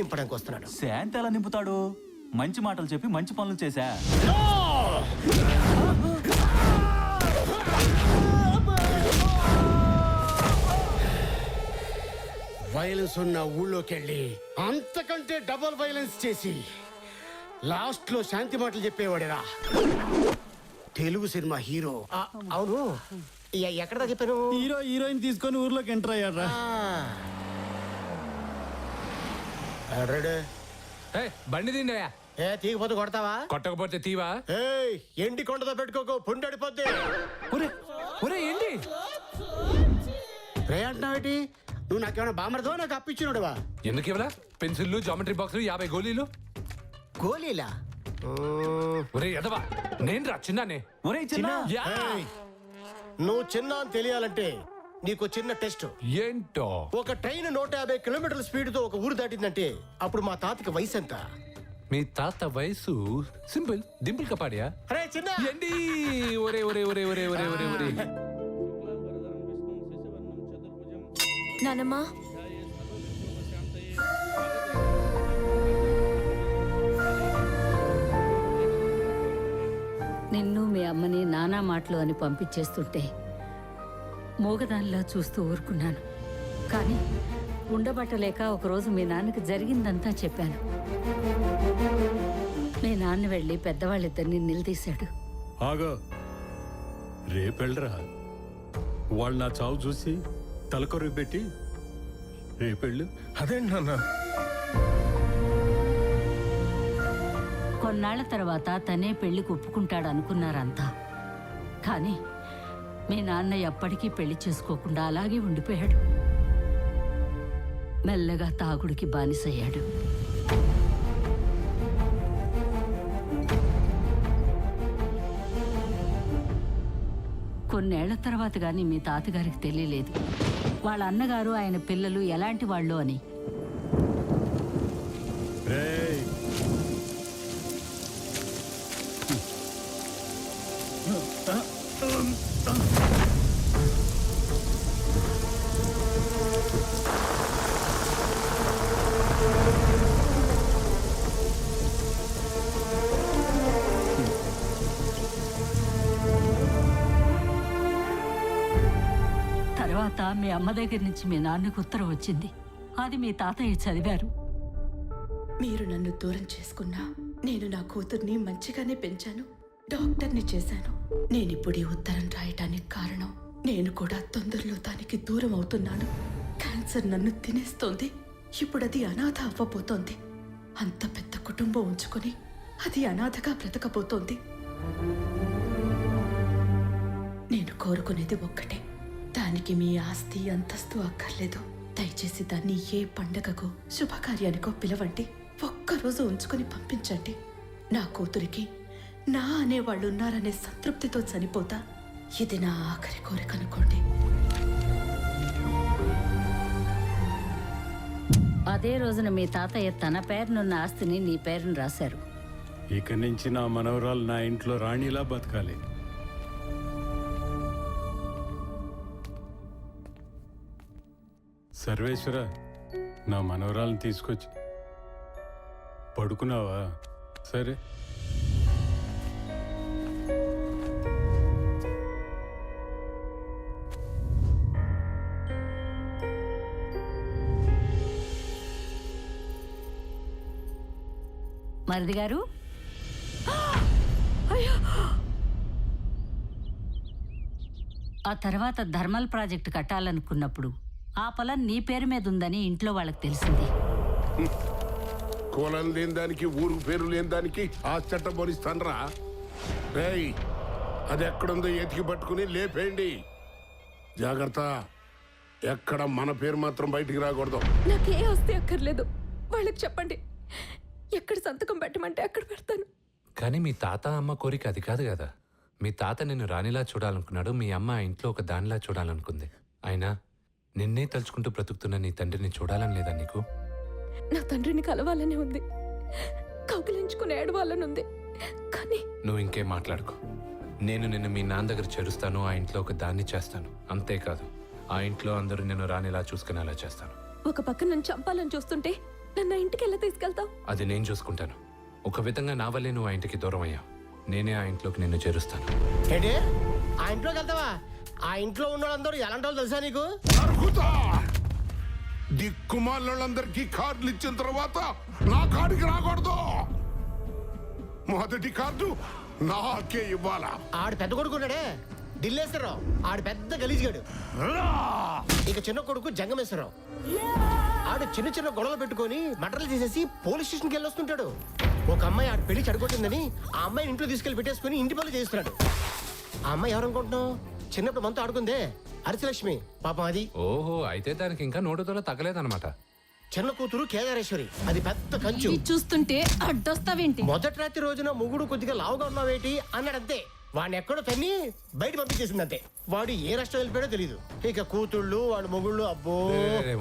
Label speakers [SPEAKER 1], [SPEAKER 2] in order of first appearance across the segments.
[SPEAKER 1] నింపడానికి వస్తున్నాడు.
[SPEAKER 2] శాంతి ఎలా నింపుతాడు? మంచి మాటలు చెప్పి మంచి పనులు చేశా.
[SPEAKER 1] వైలెన్స్ ఉన్న ఊళ్ళోకి వెళ్ళి అంతకంటే డబుల్ వైలెన్స్ చేసి లాస్ట్ లో శాంతి మాటలు చెప్పేవాడేరా తెలుగు సినిమా హీరో. అవును, ఎక్కడ చెప్పాను?
[SPEAKER 3] హీరోయిన్ తీసుకొని ఊర్లోకి ఎంటర్ అయ్యాడ్రా.
[SPEAKER 4] బండి తిండయా?
[SPEAKER 1] తీగపోతే కొడతావా?
[SPEAKER 4] కొట్టకపోతే తీవా?
[SPEAKER 1] ఎండి కొండతో పెట్టుకోకు, పుండడిపోద్ది.
[SPEAKER 4] ఏంటి
[SPEAKER 1] రే అంటున్నావేటి? నువ్వు నాకేమైనా బామరదో నాకు అప్పించినోడువా?
[SPEAKER 4] ఎందుకు ఇవ్వలా? పెన్సిల్లు, జామెట్రీ బాక్సులు, 50 గోళీలు.
[SPEAKER 1] గోలీలా?
[SPEAKER 4] ఒరే ఎదవా, నేను రా చిన్నానే.
[SPEAKER 2] ఒరే చిన్న,
[SPEAKER 1] నువ్వు చిన్న అని తెలియాలంటే నీకు చిన్న టెస్ట్.
[SPEAKER 4] ఏంటో?
[SPEAKER 1] ఒక ట్రైన్ 150 కిలోమీటర్ల స్పీడ్ తో ఒక ఊరు దాటిందంటే అప్పుడు మా తాతకి వయసు ఎంత?
[SPEAKER 4] మీ తాత వయసు సింపుల్ డింపుల్ కపాడియా?
[SPEAKER 1] అరే చిన్న
[SPEAKER 4] ఏంటి? ఒరే ఒరే ఒరే ఒరే ఒరే ఒరే ఒరే
[SPEAKER 5] నానమ్మా,
[SPEAKER 6] నిన్ను మీ అమ్మని నానా మాటలు అని పంపించేస్తుంటే మూగదానిలా చూస్తూ ఊరుకున్నాను. కానీ ఉండబట్టలేక ఒకరోజు మీ నాన్నకి జరిగిందంతా చెప్పాను. మీ నాన్న వెళ్ళి పెద్దవాళ్ళిద్దరిని నిలదీశాడు.
[SPEAKER 3] ఆగో, రేపెళ్ళరా. వాళ్ళు నా చావు చూసి తలకొరి పెట్టి రేపెళ్ళు.
[SPEAKER 1] అదేంటి నాన్న?
[SPEAKER 6] కొన్నాళ్ల తర్వాత తనే పెళ్లికి ఒప్పుకుంటాడు అనుకున్నారంతా. కానీ మీ నాన్న ఎప్పటికీ పెళ్లి చేసుకోకుండా అలాగే ఉండిపోయాడు. మెల్లగా తాగుడికి బానిసయ్యాడు. కొన్నేళ్ల తర్వాత గాని మీ తాతగారికి తెలియలేదు వాళ్ళ అన్నగారు ఆయన పిల్లలు ఎలాంటి వాళ్ళు అని. తర్వాత మీ అమ్మ దగ్గర నుంచి మీ నాన్నకు ఉత్తరం వచ్చింది. అది మీ తాతయ్య చదివారు.
[SPEAKER 5] మీరు నన్ను దూరం చేసుకున్నా నేను నా కూతుర్ని మంచిగానే పెంచాను, డాక్టర్ని చేశాను. నేనిప్పుడు ఈ ఉత్తరం రాయటానికి కారణం నేను కూడా తొందరలో దానికి దూరం అవుతున్నాను. క్యాన్సర్ నన్ను తినేస్తోంది. ఇప్పుడు అది అనాథ అవ్వబోతోంది. అంత పెద్ద కుటుంబం ఉంచుకొని అది అనాథగా బ్రతకబోతోంది. నేను కోరుకునేది ఒక్కటే, దానికి మీ ఆస్తి అంతస్తు అక్కర్లేదు. దయచేసి దాన్ని ఏ పండగకో శుభకార్యానికో పిలవండి. ఒక్కరోజు ఉంచుకొని పంపించండి. నా కూతురికి నా అనేవాళ్ళు ఉన్నారనే సంతృప్తితో చనిపోతా. ఇది నా ఆఖరి కోరిక అనుకోండి.
[SPEAKER 6] అదే రోజున మీ తాతయ్య తన పేరునున్న ఆస్తిని నీ పేరును రాశారు.
[SPEAKER 3] ఇక నుంచి నా మనవరాలు నా ఇంట్లో రాణిలా బతకాలి. సర్వేశ్వర, నా మనవరాలను తీసుకొచ్చి పడుకున్నావా? సరే.
[SPEAKER 6] మరిది గారు, ఆ తర్వాత థర్మల్ ప్రాజెక్టు కట్టాలనుకున్నప్పుడు ఆ పొలం నీ పేరు మీద ఉందని ఇంట్లో వాళ్ళకి తెలిసింది.
[SPEAKER 7] కులం లేని దానికి, ఊరు పేరు లేని దానికి ఆ చట్టం భరిస్తానరా? రేయ్, అది ఎక్కడుందో ఎతికి పట్టుకుని లేపేయండి. జాగ్రత్త, ఎక్కడ మన పేరు మాత్రం బయటికి రాకూడదు.
[SPEAKER 5] నాకే ఆస్తి అక్కర్లేదు, వాళ్ళకి చెప్పండి. ఎక్కడ సంతకం పెట్టమంటే అక్కడ పెడతాను.
[SPEAKER 4] కానీ మీ తాత అమ్మ కోరిక అది కాదు కదా. మీ తాత నిన్ను రాణిలా చూడాలనుకున్నాడు, మీ అమ్మ ఆ ఇంట్లో ఒక దానిలా చూడాలనుకుంది. అయినా నిన్నే తలుచుకుంటూ బ్రతుకుతున్న నీ తండ్రిని చూడాలని లేదా నీకు?
[SPEAKER 5] నా తండ్రిని కలవాలని ఉంది, కౌగిలించుకుని ఏడవాలని ఉంది. కానీ
[SPEAKER 4] నువ్వు ఇంకేం మాట్లాడుకో. నేను నిన్ను మీ నాన్న దగ్గర చేరుస్తాను, ఆ ఇంట్లో ఒక దాన్ని చేస్తాను. అంతేకాదు, ఆ ఇంట్లో అందరూ నిన్ను రానిలా చూసుకునేలా చేస్తాను.
[SPEAKER 5] ఒక పక్క నన్ను చంపాలని చూస్తుంటే
[SPEAKER 8] నన్ను ఇంటికి ఎలా తీసుకెళ్తావు?
[SPEAKER 4] అది నేను చూసుకుంటాను. ఒక విధంగా నా వల్లే నువ్వు ఆ ఇంటికి దూరం అయ్యావు. నేనే ఆ ఇంట్లోకి నిన్ను చేరుస్తాను.
[SPEAKER 1] ఏంటి ఆ ఇంట్లోకి వెళ్తావా? ఆ ఇంట్లో ఉన్న వాళ్ళందరూ ఎలాంటి వాళ్ళు తెలుసా నీకు?
[SPEAKER 7] నరుకుతా! దిక్కుమాలందరికీ కార్డులు ఇచ్చిన తర్వాత నా కాడికి రాకూడదు. మొదటి కార్డు నాకే ఇవ్వాలా.
[SPEAKER 1] ఆడు పెద్ద కొడుకున్నాడే ఢిల్లేశ్వరరావు, ఆడు పెద్ద గలీజ్గాడు. ఇక చిన్న కొడుకు జంగమేశ్వరరావు, ఆడు చిన్న చిన్న గొడవలు పెట్టుకొని మటర్లు చేసేసి పోలీస్ స్టేషన్కి వెళ్ళి వస్తుంటాడు. ఒక అమ్మాయి ఆడు పెళ్లి చెడగొట్టిందని ఆ అమ్మాయిని ఇంట్లో తీసుకెళ్లి పెట్టేసుకుని ఇంటి పనులు చేస్తున్నాడు. ఆ అమ్మాయి ఎవరనుకుంటున్నావు? చిన్నప్పుడు మనతో ఆడుకుందే హరిశలక్ష్మి, పాపం అది.
[SPEAKER 4] ఓహో, అయితే దానికి ఇంకా నోటుతో తగలేదన్నమాట.
[SPEAKER 1] చిన్న కూతురు కేదారేశ్వరి, అది పెద్ద కంచు.
[SPEAKER 8] ఇది చూస్తుంటే అడ్డొస్తావేంటి?
[SPEAKER 1] మొదటి రాత్రి రోజున మొగుడు కొద్దిగా లావుగా ఉన్నావేటి అన్నాడంతే. వాడిని ఎక్కడో తన్ని బయట పంపించేసిందంతే. వాడు ఏ రాష్ట్రం వెళ్ళిపోయాడో తెలియదు. ఇక కూతుళ్ళు వాడు మొగుళ్ళు అబ్బో.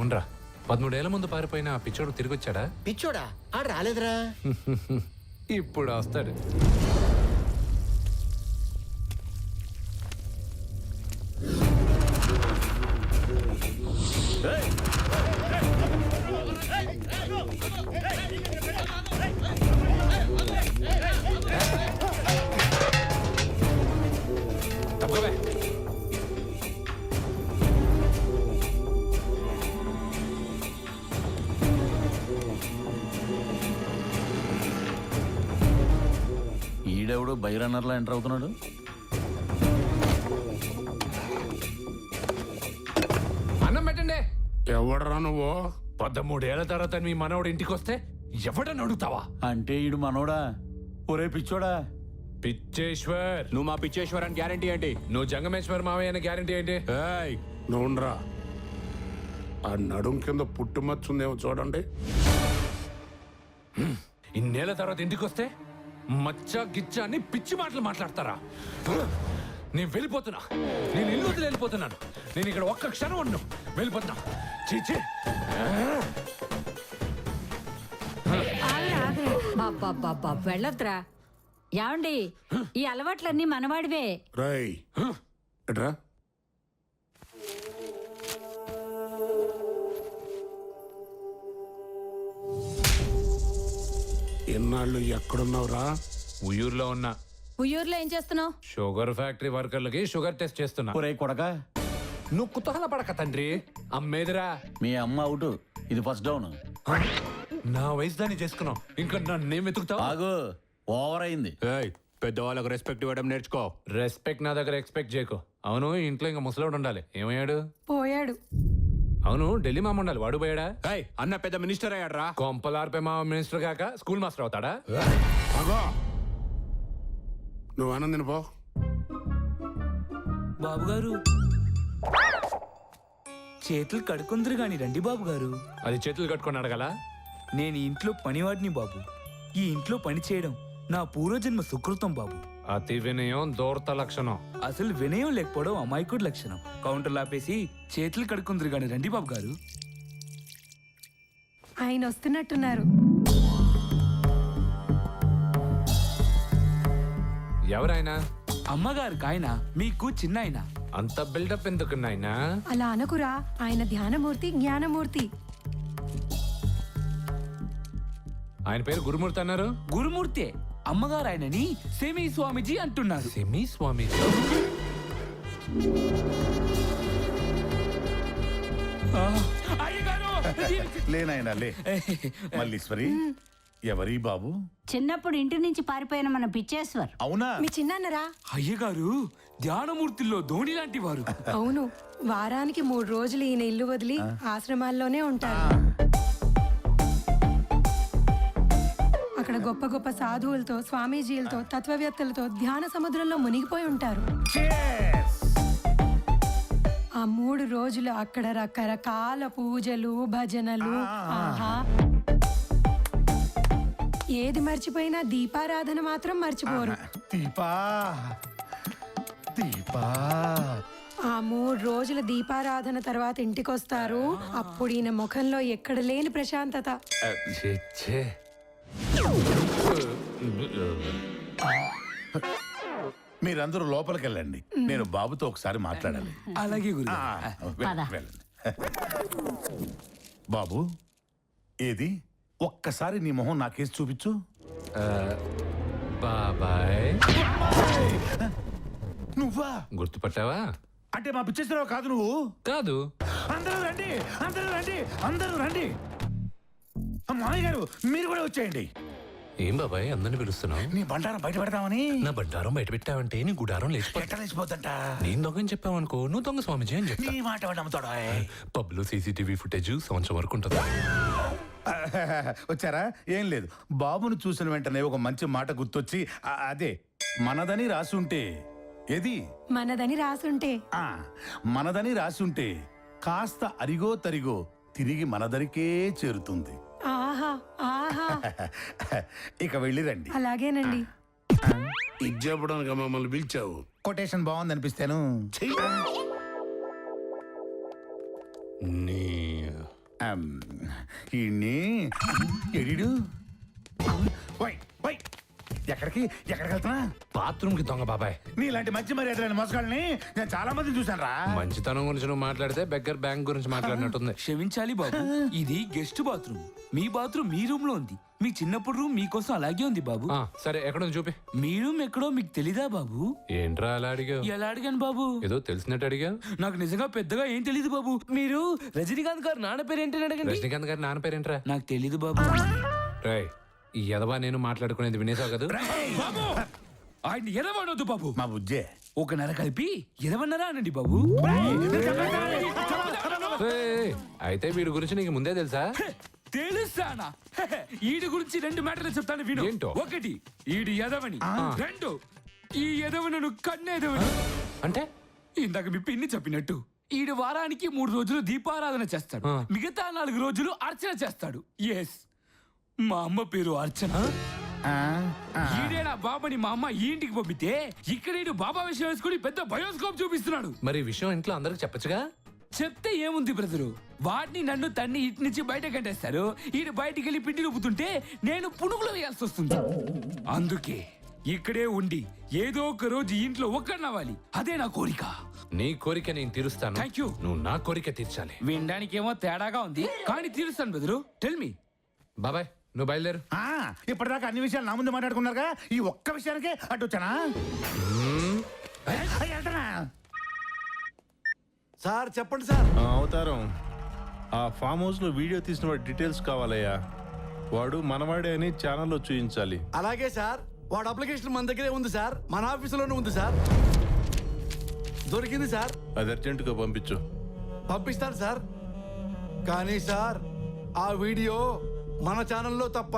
[SPEAKER 4] ఉండరా, 13 ఏళ్ల ముందు పారిపోయిన ఆ పిచ్చోడు తిరిగి వచ్చాడా?
[SPEAKER 1] పిచ్చోడా? ఆడు రాలేదురా.
[SPEAKER 4] ఇప్పుడు వస్తాడు. తప్పవే.
[SPEAKER 2] ఈడెవడు బైరన్నర్లా ఎంటర్ అవుతున్నాడు.
[SPEAKER 4] అన్నం పెట్టండి.
[SPEAKER 7] ఎవడరా నువ్వు?
[SPEAKER 4] 13 ఏళ్ల తర్వాత మీ మనవడు ఇంటికి వస్తే ఎవడని అడుగుతావా?
[SPEAKER 2] అంటే ఈడు మనోడా? ఒరే పిచ్చోడా,
[SPEAKER 4] పిచ్చేశ్వర్. నువ్వు మా పిచ్చేశ్వర్ అని గ్యారంటీ ఏంటి? నువ్వు జంగమేశ్వర్ మావయ్య అని గ్యారంటీ ఏంటి?
[SPEAKER 7] నువ్వురా, ఆ నడుం కింద పుట్టుమచ్చుందేమో చూడండి.
[SPEAKER 4] ఇన్నేళ్ల తర్వాత ఇంటికి వస్తే మచ్చ గిచ్చ అని పిచ్చి మాటలు మాట్లాడతారా? నేను వెళ్ళిపోతున్నా. నేను ఇల్లు వదిలి వెళ్ళిపోతున్నాను. నేను ఇక్కడ ఒక్క క్షణం ఉండు. వెళ్ళిపోతున్నా. చీచి.
[SPEAKER 6] బాబా వెళ్ళొద్దురా. ఏమండి, ఈ అలవాట్లన్నీ మనవాడివే.
[SPEAKER 7] రాయ్ ఎట్రా. ఎన్నాళ్ళు ఎక్కడున్నావురా?
[SPEAKER 4] ఉయ్యూరులో ఉన్నా.
[SPEAKER 8] ఉయ్యూరులో ఏం చేస్తున్నావు?
[SPEAKER 4] షుగర్ ఫ్యాక్టరీ వర్కర్లకి షుగర్ టెస్ట్ చేస్తున్నా.
[SPEAKER 2] ఒరే కొడకా,
[SPEAKER 4] నువ్వు కుతహల పడక తండ్రి. అమ్మేదిరా.
[SPEAKER 2] మీ అమ్మ అవుట్, ఇది ఫస్ట్ డౌన్.
[SPEAKER 4] నా వయసు దాన్ని చేసుకున్నావు, ఇంకా నన్నేం వెతుకుతావు?
[SPEAKER 2] ఆగు, ఓవర్ అయింది.
[SPEAKER 4] పెద్దవాళ్ళకు రెస్పెక్ట్ ఇవ్వడం నేర్చుకో. రెస్పెక్ట్ నా దగ్గర ఎక్స్పెక్ట్ చేయకు. అవును, ఇంట్లో ఇంకా ముసలోడు ఉండాలి. ఏమయ్యాడు?
[SPEAKER 8] పోయాడు.
[SPEAKER 4] అవును, ఢిల్లీ మామ ఉండాలి. వాడు పోయాడా?
[SPEAKER 9] అన్న పెద్ద మినిస్టర్ అయ్యాడ్రా.
[SPEAKER 4] కొంపలార్పే మామ మినిస్టర్ కాక స్కూల్ మాస్టర్ అవుతాడా?
[SPEAKER 7] అగో నువ్వు ఆనందిని పో.
[SPEAKER 10] బాబు గారు, చేతులు కడుకుందరు గాని రండి బాబు గారు.
[SPEAKER 4] అది చేతులు కట్టుకొని అడగల?
[SPEAKER 10] నేను ఈ ఇంట్లో పనివాడిని బాబు. ఈ ఇంట్లో పని చేయడం నా పూర్వజన్మ సుకృతం బాబు.
[SPEAKER 4] అతి వినయం దూర్త లక్షణం.
[SPEAKER 10] అసలు వినయం లేకపోవడం అమాయకుడి లక్షణం. కౌంటర్లు ఆపేసి చేతులు కడుకుందరు గాని రండి బాబు గారు.
[SPEAKER 8] ఆయన వస్తున్నట్టున్నారు.
[SPEAKER 4] ఎవరైనా?
[SPEAKER 10] అమ్మగారు కాయన, మీకు చిన్న ఆయన.
[SPEAKER 4] అంత బిల్డప్ ఎందుకు నాయనా?
[SPEAKER 8] అలా అనకురా, ఆయన ధ్యానమూర్తి, జ్ఞానమూర్తి.
[SPEAKER 4] ఆయన పేరు గురుమూర్తి అన్నారు.
[SPEAKER 10] గురుమూర్తే. అమ్మగారు ఆయనని సెమీ స్వామీజీ అంటున్నారు.
[SPEAKER 4] సెమీ స్వామి.
[SPEAKER 9] లేనాయనా లే. మల్లీశ్వరి, ఎవరి బాబు?
[SPEAKER 6] చిన్నప్పుడు ఇంటి నుంచి పారిపోయిన మన పిచ్చేశ్వర్.
[SPEAKER 9] అవునా?
[SPEAKER 8] మీ చిన్నన్నరా?
[SPEAKER 10] అయ్యగారు ధ్యానమూర్తిలో ధోని లాంటి వారు.
[SPEAKER 8] అవును, వారానికి 3 రోజులు ఈయన ఇల్లు వదిలి ఆశ్రమాల్లోనే ఉంటారు. అక్కడ గొప్ప గొప్ప సాధువులతో, స్వామీజీలతో, తత్వవేత్తలతో ధ్యాన సముద్రంలో మునిగిపోయి ఉంటారు. ఆ 3 రోజులు అక్కడ రకరకాల పూజలు, భజనలు. ఆహా, ఏది మర్చిపోయినా దీపారాధన మాత్రం మర్చిపోరు.
[SPEAKER 9] దీపా దీపా.
[SPEAKER 8] ఆ 3 రోజుల దీపారాధన తర్వాత ఇంటికొస్తారు. అప్పుడు ఈయన ముఖంలో ఎక్కడ లేని ప్రశాంతత.
[SPEAKER 4] ఛే.
[SPEAKER 9] మీరందరూ లోపలికి వెళ్ళండి. నేను బాబుతో ఒకసారి మాట్లాడాలి.
[SPEAKER 10] అలాగే గురు.
[SPEAKER 9] వెళ్ళండి. బాబు, ఏది ఒక్కసారి నీ మొహం నాకేసి చూపించు.
[SPEAKER 4] బాబాయ్
[SPEAKER 9] నువ్వా?
[SPEAKER 4] గుర్తుపట్టావా?
[SPEAKER 9] అంటే మా పిచ్చేశ్వరరావు కాదు నువ్వు?
[SPEAKER 4] కాదు.
[SPEAKER 9] అందరూ రండి, అందరూ రండి, అందరూ రండి. మామయ్య గారు మీరు కూడా వచ్చేయండి.
[SPEAKER 4] ఏం బాబాయ్ అందరిని పిలుస్తున్నావు?
[SPEAKER 9] నీ బండారం బయట పెడతామని.
[SPEAKER 4] నా బండారం బయట పెట్టావంటే నీ గుడారం
[SPEAKER 9] ఎట్ట లేచిపోతుంట.
[SPEAKER 4] నేను దొంగని చెప్పావనుకో నువ్వు దొంగ స్వామిజీ అని చెప్తా.
[SPEAKER 9] నీ మాట వాడు నమ్ముతాడా?
[SPEAKER 4] పబ్ లో సీసీటీవీ ఫుటేజ్ సంవత్సరం వరకు ఉంటుంది.
[SPEAKER 9] వచ్చారా? ఏం లేదు, బాబును చూసిన వెంటనే ఒక మంచి మాట గుర్తొచ్చి అదే మనదని రాసుంటే ఏది
[SPEAKER 8] మనదని రాసుంటే
[SPEAKER 9] ఆ, మనదని రాసుంటే కాస్త అరిగో తరిగో తిరిగి మనదరికే చేరుతుంది.
[SPEAKER 8] ఆహా ఆహా
[SPEAKER 9] ఇక వెళ్ళి రండి.
[SPEAKER 8] అలాగేనండి.
[SPEAKER 7] ఇది చెప్పడానికి మమ్మల్ని పిలిచావు.
[SPEAKER 9] కొటేషన్ బాగుంది అనిపిస్తాను.
[SPEAKER 4] నీ
[SPEAKER 9] ఎడిడు ఎక్కడికి ఎక్కడికి వెళ్తున్నా?
[SPEAKER 4] బాత్రూమ్ కి దొంగ బాబాయ్.
[SPEAKER 9] నీలాంటి మంచి మర్యాదలైన మోసగాళ్ళని నేను చాలా మంది చూశాను రా.
[SPEAKER 4] మంచితనం గురించి నువ్వు మాట్లాడితే బెగ్గర్ బ్యాంక్ గురించి మాట్లాడినట్టుంది.
[SPEAKER 10] క్షమించాలి బాబు, ఇది గెస్ట్ బాత్రూమ్. మీ బాత్రూమ్ మీ రూమ్ లో ఉంది. మీ చిన్నప్పుడు రూమ్ మీకోసం అలాగే ఉంది బాబు.
[SPEAKER 4] సరే ఎక్కడుంది చూపి.
[SPEAKER 10] మీ రూమ్ ఎక్కడో మీకు తెలీదా బాబు?
[SPEAKER 4] ఏంట్రా అలా అడిగావు?
[SPEAKER 10] ఎలా అడిగాను బాబు?
[SPEAKER 4] ఏదో తెలిసినట్టు అడిగా.
[SPEAKER 10] నాకు నిజంగా పెద్దగా ఏం తెలీదు బాబు. మీరు రజనీకాంత్ గారు నాన్న పేరు ఏంటని అడగండి.
[SPEAKER 4] రజనీకాంత్ గారి నాన్న పేరేంట్రా?
[SPEAKER 10] నాకు తెలీదు బాబు.
[SPEAKER 4] రాయ్ ఈ ఎదవా నేను మాట్లాడుకునేది వినేసావు కదా?
[SPEAKER 10] బాబు ఆయన ఎదవనొద్దు బాబు.
[SPEAKER 9] మా బుజ్జే
[SPEAKER 10] ఒక నెల కలిపి ఎదవన్నారా అనండి బాబు.
[SPEAKER 4] ఏయ్, అయితే వీడి గురించి నీకు ముందే తెలుసా?
[SPEAKER 10] తెలుసానా? ఈడి గురించి 2 మ్యాటర్లు చెప్తాను విను.
[SPEAKER 4] ఏంటో?
[SPEAKER 10] 1 ఈడి ఎదవని, 2 ఈ ఎదవనను కన్నెదవని.
[SPEAKER 4] అంటే
[SPEAKER 10] ఇందాక మీ పిన్ని చెప్పినట్టు ఈడు వారానికి 3 రోజులు దీపారాధన చేస్తాడు. మిగతా 4 రోజులు అర్చన చేస్తాడు. ఎస్, మా అమ్మ పేరు అర్చన. ఈడే నా బాబాని మా అమ్మ ఈ ఇంటికి పంపితే ఇక్కడ ఈడు బాబా విషయం వేసుకుని పెద్ద బయోస్కోప్ చూపిస్తున్నాడు.
[SPEAKER 4] మరి ఈ విషయం ఇంట్లో అందరికి చెప్పచ్చుగా?
[SPEAKER 10] చెప్తే ఏముంది బ్రదరు, వాడిని నన్ను తన్ని ఇటు నుంచి బయట కట్టేస్తారు. ఈడు బయటికి వెళ్ళి పిండి రుపుతుంటే నేను పునుగులు వేయాల్సి వస్తుంది. అందుకే ఇక్కడే ఉండి ఏదో ఒక రోజు ఇంట్లో ఒక్కడనవ్వాలి. అదే నా కోరిక.
[SPEAKER 4] నీ కోరిక నేను తీరుస్తాను.
[SPEAKER 10] Thank you.
[SPEAKER 4] నువ్వు నా కోరిక తీర్చాలి.
[SPEAKER 10] వినడానికి ఏమో తేడాగా ఉంది కానీ తీరుస్తాను బ్రదరు. Tell me.
[SPEAKER 4] బాబాయ్ నువ్వు బయలుదేరు.
[SPEAKER 9] ఇప్పటిదాకా అన్ని విషయాలు నా ముందు మాట్లాడుకున్నారుగా, ఈ ఒక్క విషయానికే అటు వచ్చానా?
[SPEAKER 1] సార్ చెప్పండి సార్.
[SPEAKER 3] అవతారం, ఆ ఫామ్ హౌస్ లో వీడియో తీసిన వాడి డీటెయిల్స్ కావాలయ్యా. వాడు మనవాడే అని ఛానల్లో చూపించాలి.
[SPEAKER 1] అలాగే సార్. వాడు అప్లికేషన్ మన దగ్గరే ఉంది సార్. మన ఆఫీసులోనే ఉంది సార్. దొరికింది సార్.
[SPEAKER 3] అది అర్జెంటుగా పంపించు.
[SPEAKER 1] పంపిస్తాను సార్. కానీ సార్ ఆ వీడియో మన ఛానల్లో తప్ప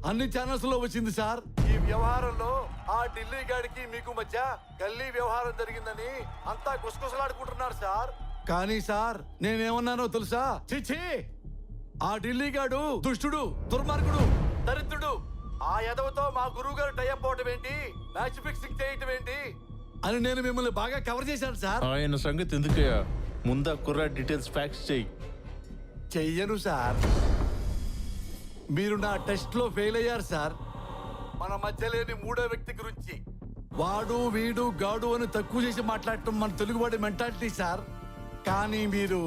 [SPEAKER 1] అన్ని ఛానల్స్ లో వచ్చింది సార్. ఈ వ్యవహారంలో ఆ ఢిల్లీ గాడికి మీకు మధ్య గల్లీ వ్యవహారం జరిగిందని అంతా గుసగుసలాడుకుంటున్నారు సార్. కానీ సార్ నేనేమన్నానో తెలుసా? చిచ్చి, ఆ ఢిల్లీ గాడు దుష్టుడు, దుర్మార్గుడు, దరిద్రుడు. ఆ ఎదవతో మా గురువు గారు టైఅప్ అవటం ఏంటి, మ్యాచ్ ఫిక్సింగ్ చేయటం ఏంటి అని నేను మిమ్మల్ని బాగా కవర్ చేశాను సార్.
[SPEAKER 3] ఆయన సంగతి ఎందుకయ్యా, ముందా కుర్రా డీటెయిల్స్ ఫ్యాక్స్ చెయ్యి.
[SPEAKER 1] చెయ్యను సార్. మీరు నా టెస్ట్ లో ఫెయిల్ అయ్యారు సార్. మన మధ్య లేని 3వ వ్యక్తి గురించి వాడు వీడు గాడు అని తక్కువ చేసి మాట్లాడటం మన తెలుగువాడి మెంటాలిటీ సార్. కానీ మీరు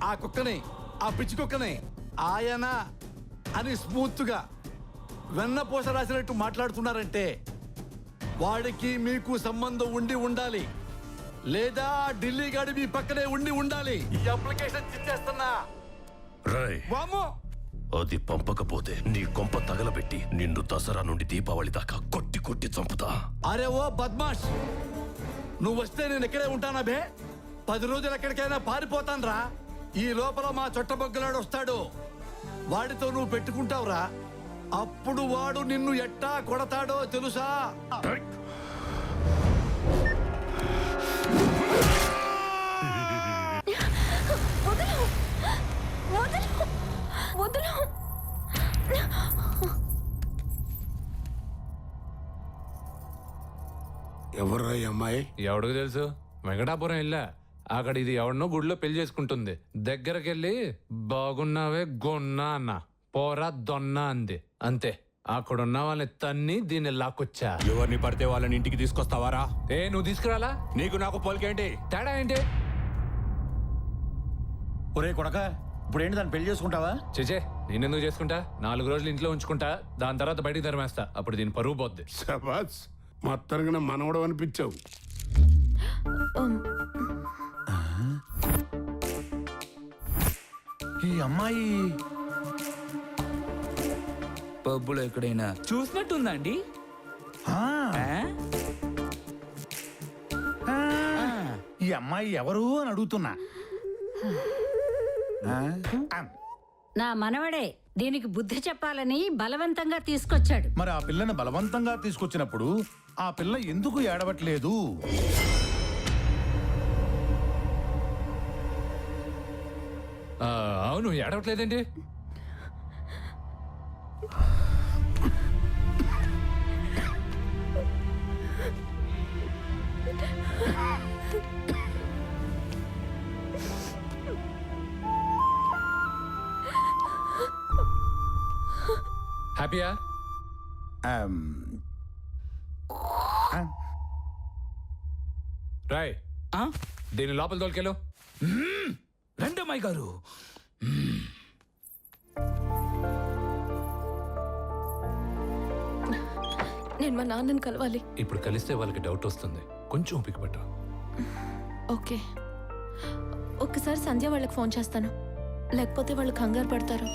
[SPEAKER 1] ఆ కుక్కని, ఆ పిచ్చి కుక్కని ఆయన అని స్మూత్ గా వెన్నపూస రాసినట్టు మాట్లాడుతున్నారంటే వాడికి మీకు సంబంధం ఉండి ఉండాలి, లేదా ఢిల్లీ గాడి మీ పక్కనే ఉండి ఉండాలి. ఈ అప్లికేషన్ ఇచ్చేస్తున్నా. వామ్మో,
[SPEAKER 11] అది పంపకపోతే నీ కొంప తగలబెట్టి నిన్ను దసరా నుండి దీపావళి దాకా కొట్టి కొట్టి చంపుతా.
[SPEAKER 1] అరే ఓ బద్మాష్, నువ్వు వస్తే నేను ఇక్కడే ఉంటానా బే? 10 రోజులు ఎక్కడికైనా పారిపోతాను రా. ఈ లోపల మా చుట్టబొగ్గలాడు వస్తాడు. వాడితో నువ్వు పెట్టుకుంటావురా. అప్పుడు వాడు నిన్ను ఎట్టా కొడతాడో తెలుసా?
[SPEAKER 7] ఎవర్రా ఈ అమ్మాయి?
[SPEAKER 4] ఎవడికి తెలుసు? వెంకటాపురం వెళ్ళా. అక్కడ ఇది ఎవడనో గుడిలో పెళ్లి చేసుకుంటుంది. దగ్గరకెళ్ళి బాగున్నావే గొన్నా అన్న, పోరా దొన్నా అంది. అంతే. అక్కడున్న వాళ్ళని తన్ని దీన్ని లాక్కొచ్చా.
[SPEAKER 11] ఎవరిని పడితే వాళ్ళని ఇంటికి తీసుకొస్తావారా?
[SPEAKER 4] నువ్వు తీసుకురాలా?
[SPEAKER 11] నీకు నాకు పోలికేంటి?
[SPEAKER 4] తేడా ఏంటి?
[SPEAKER 9] ఒరే కొడక, ఇప్పుడు ఏంటి దాన్ని పెళ్లి చేసుకుంటావా?
[SPEAKER 4] చేచే నేనెందుకు చేసుకుంటా? 4 రోజులు ఇంట్లో ఉంచుకుంటా, దాని తర్వాత బయటికి తరిమేస్తా. అప్పుడు దీని పరువు పోద్ది.
[SPEAKER 7] శబాస్, మొత్తానికి మనవడం అనిపించావు.
[SPEAKER 9] ఈ అమ్మాయి
[SPEAKER 10] పబ్బులో ఎక్కడైనా చూసినట్టుందండి.
[SPEAKER 9] ఆ, ఈ అమ్మాయి ఎవరు అని అడుగుతున్నా.
[SPEAKER 6] నా మనవడే దీనికి బుద్ధి చెప్పాలని బలవంతంగా తీసుకొచ్చాడు.
[SPEAKER 9] మరి ఆ పిల్లని బలవంతంగా తీసుకొచ్చినప్పుడు ఆ పిల్ల ఎందుకు ఏడవట్లేదు?
[SPEAKER 4] అవును, ఏడవట్లేదండి. హ్యాపీయా?
[SPEAKER 9] ఆమ్,
[SPEAKER 4] రాయ్,
[SPEAKER 10] ఆ?
[SPEAKER 4] దీని లోపల తోలుకెళ్ళు.
[SPEAKER 10] రండమ్మాయి గారు.
[SPEAKER 5] నేను మా నాన్నని కలవాలి.
[SPEAKER 4] ఇప్పుడు కలిస్తే వాళ్ళకి డౌట్ వస్తుంది. కొంచెం ఓపిక పట్టు.
[SPEAKER 5] ఓకే, ఒక్కసారి సంధ్య వాళ్ళకి ఫోన్ చేస్తాను, లేకపోతే వాళ్ళు కంగారు పడతారు.